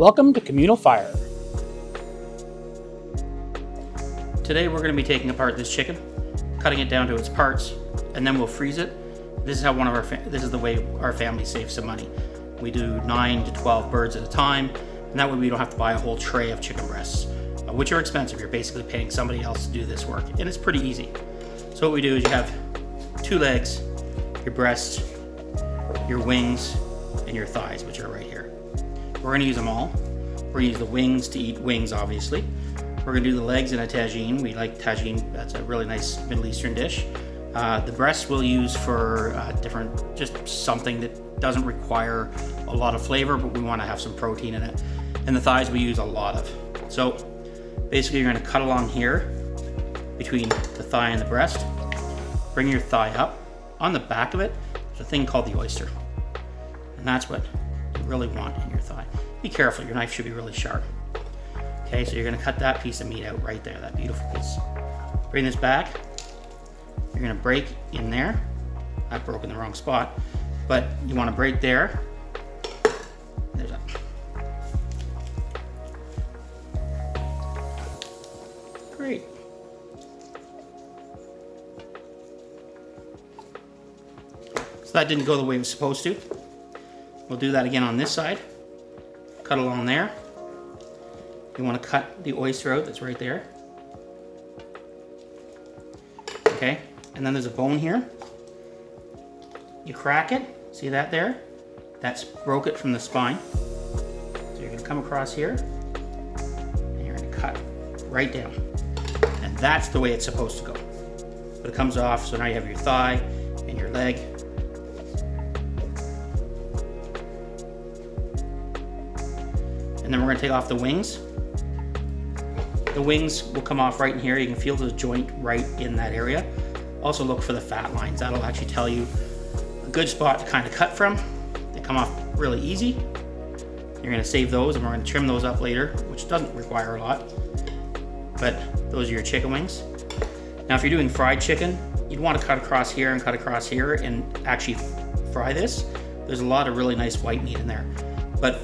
Welcome to Communal Fire. Today we're going to be taking apart this chicken, cutting it down to its parts, and then we'll freeze it. This is how this is the way our family saves some money. We do 9 to 12 birds at a time, and that way we don't have to buy a whole tray of chicken breasts, which are expensive. You're basically paying somebody else to do this work, and it's pretty easy. So what we do is you have 2 legs, your breasts, your wings, and your thighs, which are right here. We're going to use them all. We're going to use the wings to eat wings, obviously. We're going to do the legs in a tagine. We like tagine. That's a really nice Middle Eastern dish. The breasts we'll use for just something that doesn't require a lot of flavor, but we want to have some protein in it. And the thighs we use a lot of. So basically you're going to cut along here between the thigh and the breast. Bring your thigh up. On the back of it, there's a thing called the oyster. And that's what you really want in your thigh. Be careful, your knife should be really sharp. Okay, so you're gonna cut that piece of meat out right there, that beautiful piece. Bring this back. You're gonna break in there. I've broken the wrong spot, but you wanna break there. There's that. Great. So that didn't go the way it was supposed to. We'll do that again on this side. Cut along there. You want to cut the oyster out that's right there. Okay, and then there's a bone here. You crack it, see that there? That's broke it from the spine. So you're gonna come across here, and you're gonna cut right down. And that's the way it's supposed to go. But it comes off, so now you have your thigh and your leg. And then we're going to take off the wings. The wings will come off right in here. You can feel the joint right in that area. Also look for the fat lines. That'll actually tell you a good spot to kind of cut from. They come off really easy. You're going to save those, and we're going to trim those up later, which doesn't require a lot. But those are your chicken wings. Now if you're doing fried chicken, you'd want to cut across here and cut across here and actually fry this. There's a lot of really nice white meat in there. But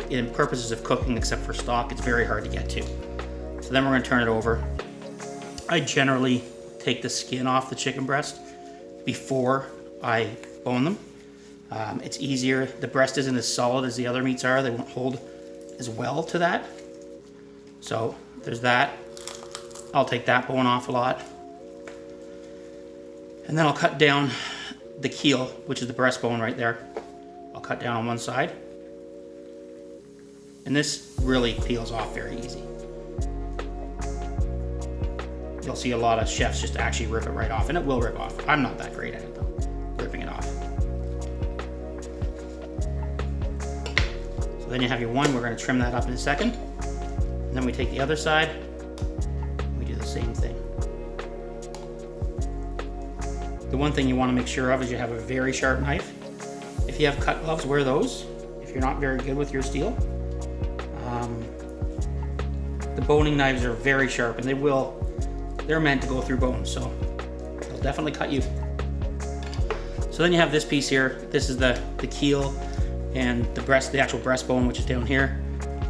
in purposes of cooking, except for stock, it's very hard to get to. So then we're going to turn it over. I generally take the skin off the chicken breast before I bone them. It's easier. The breast isn't as solid as the other meats are. They won't hold as well to that. So there's that. I'll take that bone off a lot. And then I'll cut down the keel, which is the breastbone right there. I'll cut down on one side. And this really peels off very easy. You'll see a lot of chefs just actually rip it right off, and it will rip off. I'm not that great at it though, ripping it off. So then you have your one. We're going to trim that up in a second. And then we take the other side. We do the same thing. The one thing you want to make sure of is you have a very sharp knife. If you have cut gloves, wear those. If you're not very good with your steel. The boning knives are very sharp, and they're meant to go through bones, so they'll definitely cut you. So then you have this piece here. This is the keel and the actual breastbone, which is down here,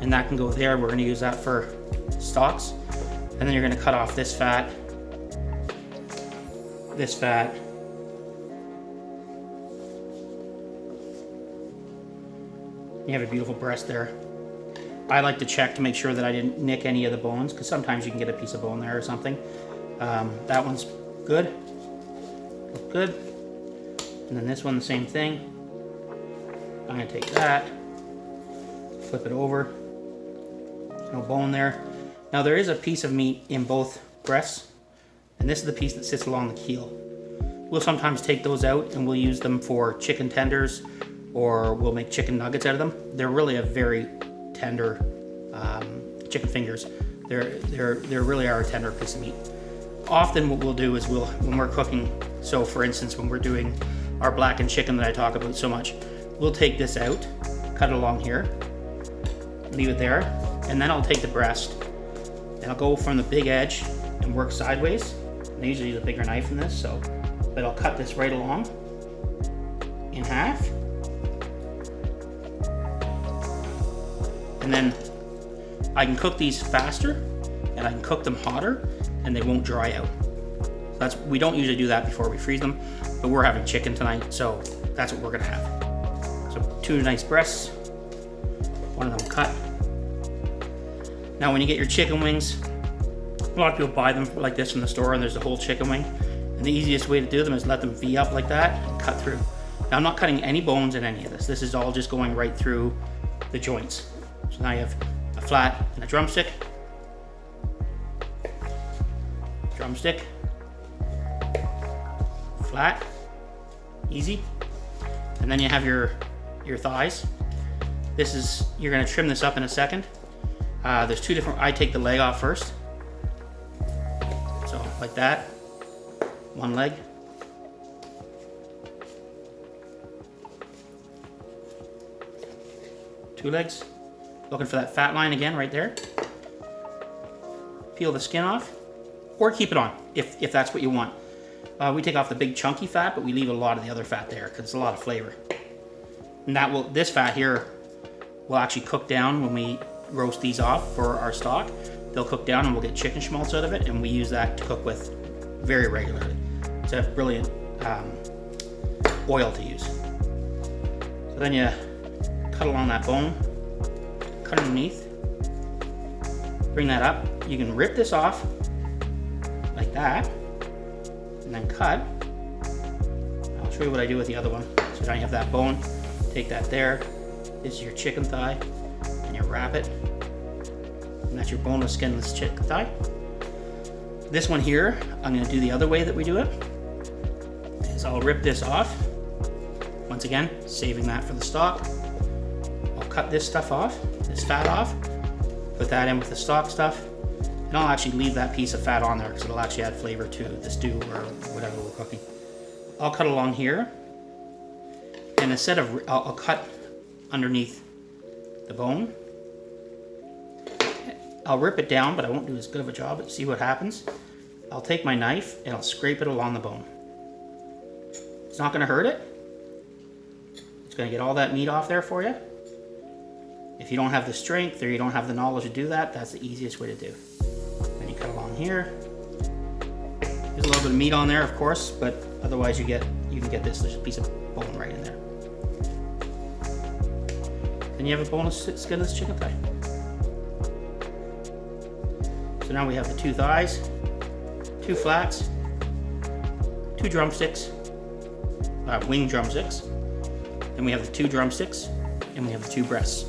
and that can go there. We're going to use that for stocks. And then you're going to cut off this fat, this fat, you have a beautiful breast there. I like to check to make sure that I didn't nick any of the bones, because sometimes you can get a piece of bone there or something. That one's good. Look good. And then this one, the same thing. I'm going to take that, flip it over. There's no bone there. Now there is a piece of meat in both breasts, and this is the piece that sits along the keel. We'll sometimes take those out and we'll use them for chicken tenders, or we'll make chicken nuggets out of them. They're really a very tender chicken fingers. They really are a tender piece of meat. Often what we'll do is when we're cooking, so for instance when we're doing our blackened chicken that I talk about so much, we'll take this out, cut it along here, leave it there, and then I'll take the breast and I'll go from the big edge and work sideways. And I usually use a bigger knife in this, but I'll cut this right along in half. And then I can cook these faster and I can cook them hotter and they won't dry out. We don't usually do that before we freeze them, but we're having chicken tonight, so that's what we're gonna have. So 2 nice breasts, one of them cut. Now when you get your chicken wings, a lot of people buy them like this from the store and there's a whole chicken wing. And the easiest way to do them is let them V up like that and cut through. Now I'm not cutting any bones in any of this. This is all just going right through the joints. So now you have a flat and a drumstick. Drumstick. Flat. Easy. And then you have your thighs. You're gonna trim this up in a second. There's 2 different, I take the leg off first. So like that, 1 leg. Two legs. Looking for that fat line again right there. Peel the skin off, or keep it on if that's what you want. We take off the big chunky fat, but we leave a lot of the other fat there because it's a lot of flavor. And this fat here will actually cook down when we roast these off for our stock. They'll cook down and we'll get chicken schmaltz out of it, and we use that to cook with very regularly. It's a brilliant oil to use. So then you cut along that bone, cut underneath, bring that up. You can rip this off like that, and then cut. I'll show you what I do with the other one. So now you have that bone, take that there. This is your chicken thigh, and you wrap it. And that's your boneless, skinless chicken thigh. This one here, I'm gonna do the other way that we do it. Is I'll rip this off. Once again, saving that for the stock. I'll cut this stuff off, this fat off, put that in with the stock stuff, and I'll actually leave that piece of fat on there because it'll actually add flavor to the stew or whatever we're cooking. I'll cut along here, and instead of, I'll cut underneath the bone. I'll rip it down, but I won't do as good of a job, but see what happens. I'll take my knife and I'll scrape it along the bone. It's not gonna hurt it. It's gonna get all that meat off there for you. If you don't have the strength or you don't have the knowledge to do that, that's the easiest way to do. Then you cut along here. There's a little bit of meat on there, of course, but otherwise you can get this. There's a piece of bone right in there. Then you have a boneless, skinless chicken thigh. So now we have the 2 thighs, 2 flats, 2 drumsticks, wing drumsticks. Then we have the 2 drumsticks, and we have the 2 breasts.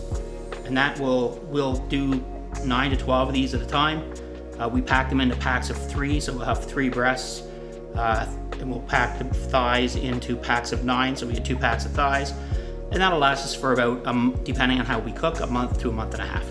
And that we'll do 9 to 12 of these at a time. We pack them into packs of 3, so we'll have 3 breasts, and we'll pack the thighs into packs of 9, so we get 2 packs of thighs. And that'll last us for about, depending on how we cook, a month to a month and a half.